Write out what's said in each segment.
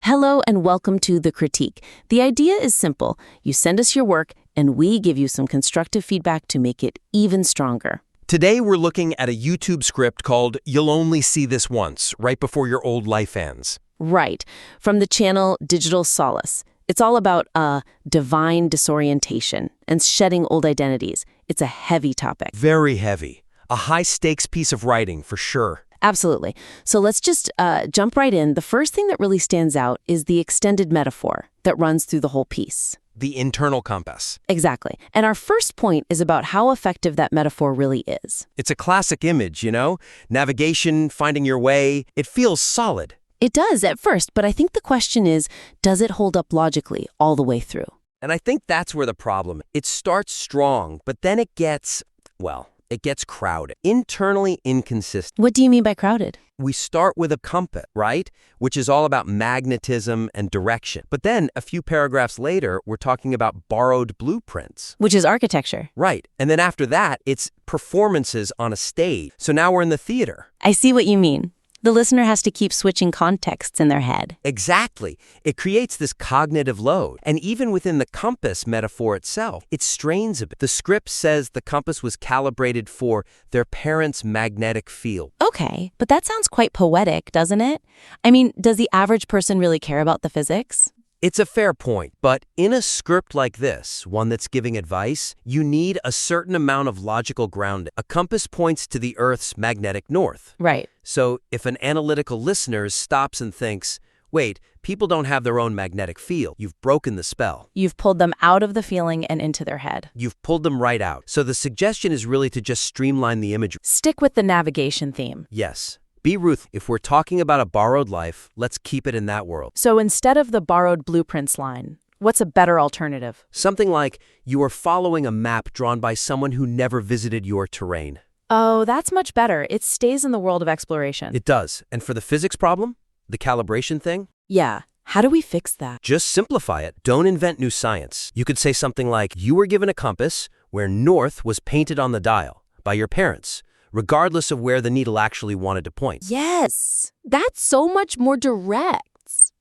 Hello and welcome to The Critique. The idea is simple. You send us your work, and we give you some constructive feedback to make it even stronger. Today we're looking at a YouTube script called You'll Only See This Once, right before your old life ends. Right. From the channel Digital Solace. It's all about divine disorientation and shedding old identities. It's a heavy topic. Very heavy. A high-stakes piece of writing, for sure. Absolutely. So let's just jump right in. The first thing that really stands out is the extended metaphor that runs through the whole piece. The internal compass. Exactly. And our first point is about how effective that metaphor really is. It's a classic image, you know? Navigation, finding your way. It feels solid. It does at first, but I think the question is, does it hold up logically all the way through? And I think that's where the problem. It starts strong, but then it gets crowded, internally inconsistent. What do you mean by crowded? We start with a compass, right? Which is all about magnetism and direction. But then a few paragraphs later, we're talking about borrowed blueprints. Which is architecture. Right. And then after that, it's performances on a stage. So now we're in the theater. I see what you mean. The listener has to keep switching contexts in their head. Exactly. It creates this cognitive load. And even within the compass metaphor itself, it strains a bit. The script says the compass was calibrated for their parents' magnetic field. Okay, but that sounds quite poetic, doesn't it? I mean, does the average person really care about the physics? It's a fair point, but in a script like this, one that's giving advice, you need a certain amount of logical grounding. A compass points to the Earth's magnetic north. Right. So if an analytical listener stops and thinks, wait, people don't have their own magnetic field, you've broken the spell. You've pulled them out of the feeling and into their head. You've pulled them right out. So the suggestion is really to just streamline the imagery. Stick with the navigation theme. Yes. Be ruthless. If we're talking about a borrowed life, let's keep it in that world. So instead of the borrowed blueprints line, what's a better alternative? Something like, you are following a map drawn by someone who never visited your terrain. Oh, that's much better. It stays in the world of exploration. It does. And for the physics problem, the calibration thing? Yeah. How do we fix that? Just simplify it. Don't invent new science. You could say something like, you were given a compass where north was painted on the dial by your parents, regardless of where the needle actually wanted to point. Yes, that's so much more direct.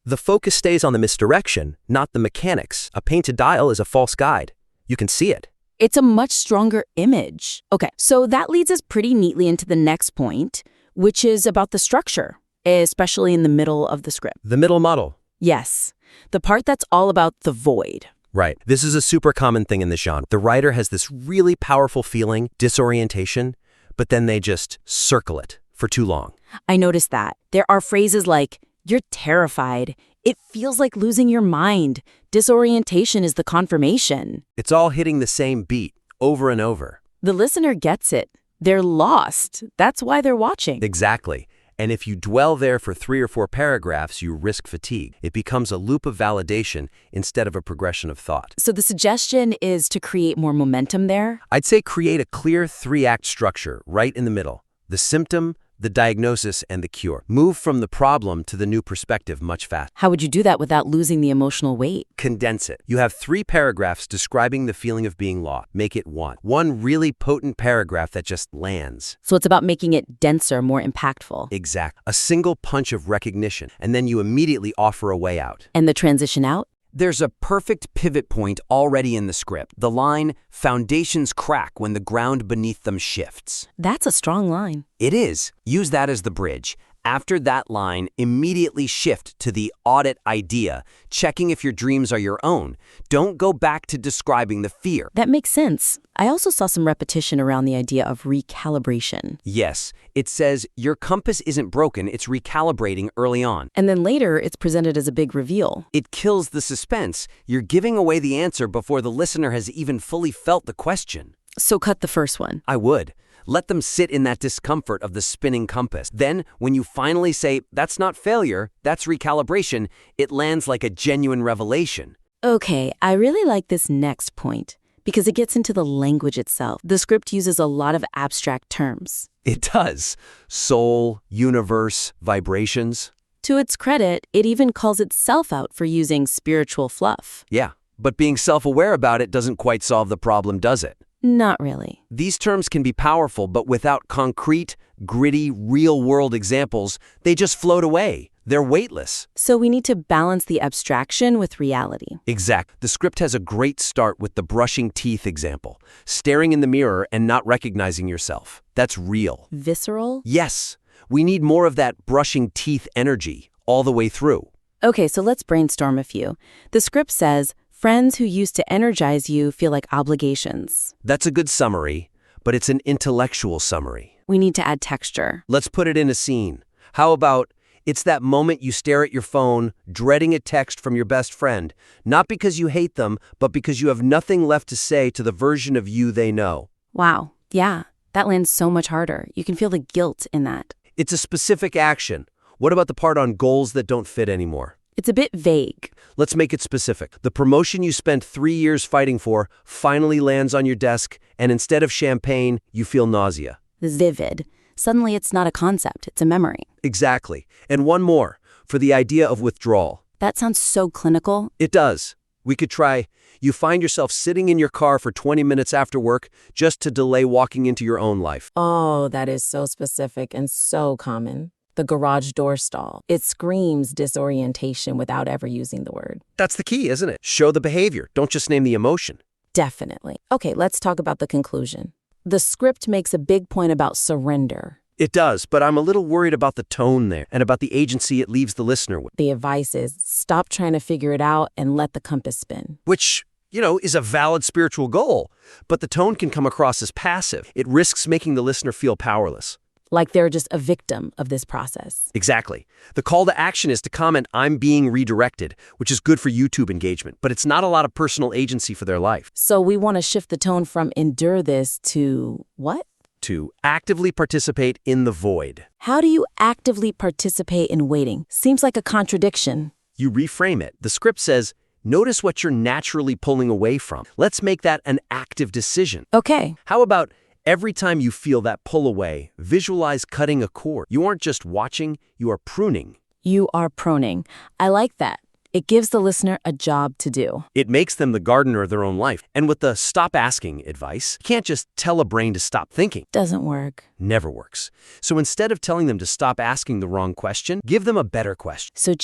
The focus stays on the misdirection, not the mechanics. A painted dial is a false guide. You can see it. It's a much stronger image. Okay, so that leads us pretty neatly into the next point, which is about the structure, especially in the middle of the script. The middle model. Yes, the part that's all about the void. Right. This is a super common thing in this genre. The writer has this really powerful feeling, disorientation, but then they just circle it for too long. I noticed that. There are phrases like, you're terrified. It feels like losing your mind. Disorientation is the confirmation. It's all hitting the same beat over and over. The listener gets it. They're lost. That's why they're watching. Exactly. And if you dwell there for 3 or 4 paragraphs, you risk fatigue. It becomes a loop of validation instead of a progression of thought. So the suggestion is to create more momentum there? I'd say create a clear 3-act structure right in the middle. The symptom, the diagnosis, and the cure. Move from the problem to the new perspective much faster. How would you do that without losing the emotional weight? Condense it. You have 3 paragraphs describing the feeling of being lost. Make it one really potent paragraph that just lands. So it's about making it denser, more impactful. Exact. A single punch of recognition, and then you immediately offer a way out. And the transition out? There's a perfect pivot point already in the script. The line, foundations crack when the ground beneath them shifts. That's a strong line. It is. Use that as the bridge. After that line, immediately shift to the audit idea, checking if your dreams are your own. Don't go back to describing the fear. That makes sense. I also saw some repetition around the idea of recalibration. Yes, it says your compass isn't broken, it's recalibrating early on. And then later, it's presented as a big reveal. It kills the suspense. You're giving away the answer before the listener has even fully felt the question. So cut the first one. I would. Let them sit in that discomfort of the spinning compass. Then, when you finally say, that's not failure, that's recalibration, it lands like a genuine revelation. Okay, I really like this next point because it gets into the language itself. The script uses a lot of abstract terms. It does. Soul, universe, vibrations. To its credit, it even calls itself out for using spiritual fluff. Yeah, but being self-aware about it doesn't quite solve the problem, does it? Not really. These terms can be powerful, but without concrete, gritty, real-world examples, they just float away. They're weightless. So we need to balance the abstraction with reality. Exact. The script has a great start with the brushing teeth example. Staring in the mirror and not recognizing yourself. That's real. Visceral? Yes. We need more of that brushing teeth energy all the way through. Okay, so let's brainstorm a few. The script says, friends who used to energize you feel like obligations. That's a good summary, but it's an intellectual summary. We need to add texture. Let's put it in a scene. How about, it's that moment you stare at your phone, dreading a text from your best friend, not because you hate them, but because you have nothing left to say to the version of you they know. Wow, yeah, that lands so much harder. You can feel the guilt in that. It's a specific action. What about the part on goals that don't fit anymore? It's a bit vague. Let's make it specific. The promotion you spent 3 years fighting for finally lands on your desk, and instead of champagne, you feel nausea. Vivid. Suddenly it's not a concept, it's a memory. Exactly. And one more, for the idea of withdrawal. That sounds so clinical. It does. We could try, you find yourself sitting in your car for 20 minutes after work just to delay walking into your own life. Oh, that is so specific and so common. The garage door stall. It screams disorientation without ever using the word. That's the key, isn't it? Show the behavior. Don't just name the emotion. Definitely. Okay, let's talk about the conclusion. The script makes a big point about surrender. It does, but I'm a little worried about the tone there and about the agency it leaves the listener with. The advice is stop trying to figure it out and let the compass spin. Which, is a valid spiritual goal, but the tone can come across as passive. It risks making the listener feel powerless. Like they're just a victim of this process. Exactly. The call to action is to comment, "I'm being redirected," which is good for YouTube engagement, but it's not a lot of personal agency for their life. So we want to shift the tone from endure this to what? To actively participate in the void. How do you actively participate in waiting? Seems like a contradiction. You reframe it. The script says, notice what you're naturally pulling away from. Let's make that an active decision. Okay. How about every time you feel that pull away, visualize cutting a cord? You aren't just watching, you are pruning. You are proning. I like that. It gives the listener a job to do. It makes them the gardener of their own life. And with the stop asking advice, you can't just tell a brain to stop thinking. Doesn't work. Never works. So instead of telling them to stop asking the wrong question, give them a better question. So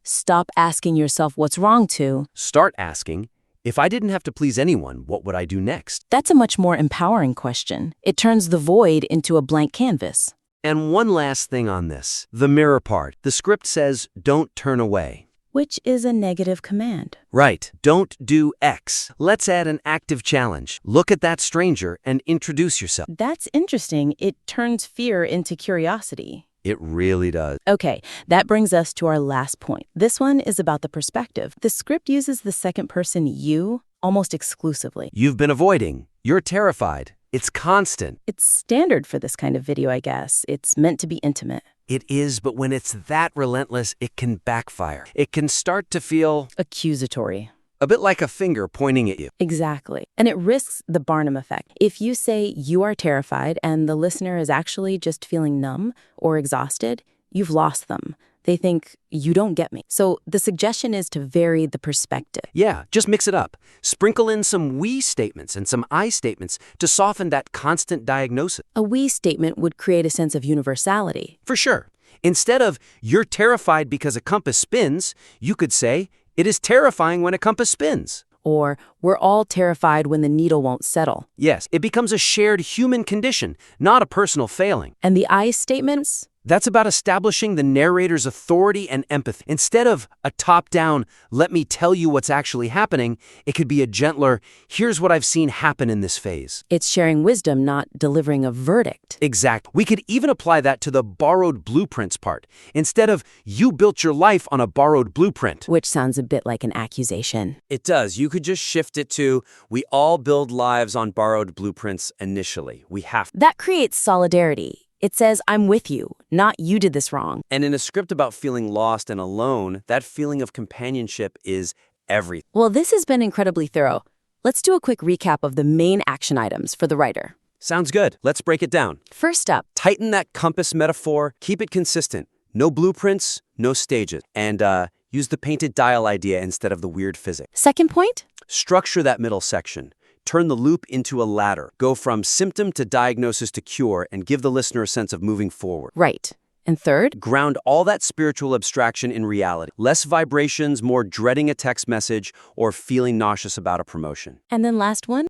stop asking yourself what's wrong to. Start asking, if I didn't have to please anyone, what would I do next? That's a much more empowering question. It turns the void into a blank canvas. And one last thing on this, the mirror part. The script says, don't turn away. Which is a negative command. Right. Don't do X. Let's add an active challenge. Look at that stranger and introduce yourself. That's interesting. It turns fear into curiosity. It really does. Okay, that brings us to our last point. This one is about the perspective. The script uses the second person you almost exclusively. You've been avoiding. You're terrified. It's constant. It's standard for this kind of video, I guess. It's meant to be intimate. It is, but when it's that relentless, it can backfire. It can start to feel Accusatory. a bit like a finger pointing at you. Exactly. And it risks the Barnum effect. If you say you are terrified and the listener is actually just feeling numb or exhausted, you've lost them. They think, you don't get me. So the suggestion is to vary the perspective. Yeah, just mix it up. Sprinkle in some we statements and some I statements to soften that constant diagnosis. A we statement would create a sense of universality. For sure. Instead of, you're terrified because a compass spins, you could say, it is terrifying when a compass spins. Or, we're all terrified when the needle won't settle. Yes, it becomes a shared human condition, not a personal failing. And the I statements? That's about establishing the narrator's authority and empathy. Instead of a top-down, let me tell you what's actually happening, it could be a gentler, here's what I've seen happen in this phase. It's sharing wisdom, not delivering a verdict. Exact. We could even apply that to the borrowed blueprints part. Instead of, you built your life on a borrowed blueprint. Which sounds a bit like an accusation. It does. You could just shift it to, we all build lives on borrowed blueprints initially. We have to. That creates solidarity. It says, I'm with you, not you did this wrong. And in a script about feeling lost and alone, that feeling of companionship is everything. Well, this has been incredibly thorough. Let's do a quick recap of the main action items for the writer. Sounds good. Let's break it down. First up, Tighten that compass metaphor. Keep it consistent. No blueprints, no stages. And use the painted dial idea instead of the weird physics. second point, Structure that middle section. Turn the loop into a ladder. Go from symptom to diagnosis to cure and give the listener a sense of moving forward. right. And third, Ground all that spiritual abstraction in reality. Less vibrations, more dreading a text message, or feeling nauseous about a promotion. and then last one,